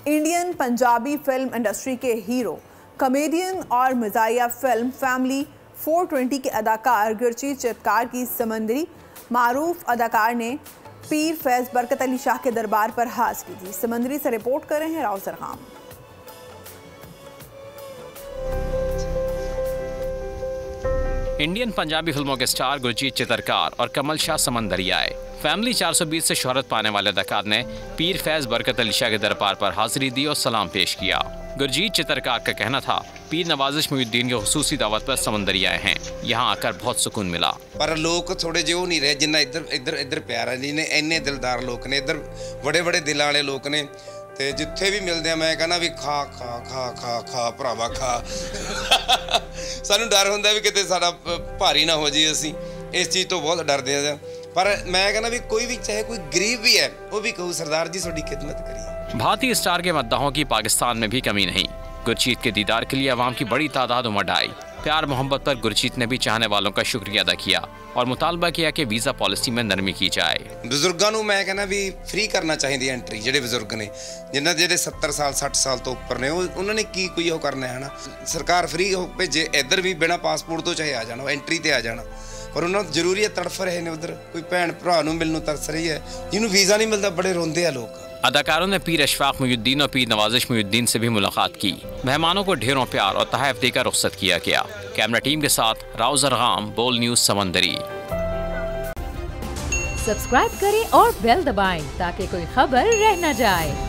Indian Punjabi film industry के hero, comedian और मज़ाहिया film family 420 के अदाकार गुरजीत चितकार की समंदरी मारूफ अदाकार ने पीर फैज़ बरकत अली शाह के दरबार पर हाज़िरी दी। समंदरी से रिपोर्ट कर रहे हैं राव जरगाम। इंडियन पंजाबी फिल्मों के स्टार गुरजीत चितरकार और कमल शाह समंदरी आए। फैमिली 420 से शोहरत पाने वाले अदाकार ने पीर फैज़ बरकत अली शाह के दरबार पर हाजिरी दी और सलाम पेश किया। गुरजीत चितरकार का कहना था, पीर नवाजिश मुहिउद्दीन की खुसूसी दावत पर समंदरी आए हैं, यहाँ आकर बहुत सुकून मिला। पर लोग थोड़े जो नहीं रहे जिन्ना इधर प्यारा नहीं ने, इन्ने दिलदार लोग ने, इधर बड़े बड़े दिल वाले लोग ने, ते जिथे भी मिलते हैं मैं कहना भी खा खा खा खा खा भरावा खा सानू डर होंदा भी किते साडा भारी ना हो जाए, असी इस चीज़ तो बहुत डरते हैं। पर मैं कहना भी कोई भी चाहे कोई गरीब भी है वो भी कहूँ सरदार जी थोड़ी खिदमत करिए। भारतीय स्टार के मद्दाहों की पाकिस्तान में भी कमी नहीं। गुरजीत के दीदार के लिए अवाम की बड़ी तादाद उमड़ आई। प्यार मोहब्बत पर गुरजीत ने भी चाहने वालों का शुक्रिया अदा किया और मुतालबा किया कि वीज़ा पॉलिसी में नरमी की जाए। बुजुर्गों को मैं कहना भी फ्री करना चाहिए एंट्री, जेडे बुजुर्ग ने जिन्हें जेडे 70 साल 60 साल तो उपर ने उन्होंने की कोई वो करना है ना, सरकार फ्री हो भेजे, इधर भी बिना पासपोर्ट तो चाहे आ जाना, एंट्री ते आ जाना, पर उन्होंने जरूरी है तड़फ रहे ने, उधर कोई भैन भरा मिलने तरस रही है, जिन्होंने वीज़ा नहीं मिलता बड़े रोंदे हैं लोग। अदाकारों ने पीर अशफाक मुहिउद्दीन और पीर नवाजिश मुहिउद्दीन से भी मुलाकात की। मेहमानों को ढेरों प्यार और तहफ़ देकर रुख्सत किया गया। कैमरा टीम के साथ राव जरगाम, बोल न्यूज़ समंदरी। सब्सक्राइब करें और बेल दबाएं ताकि कोई खबर रह न जाए।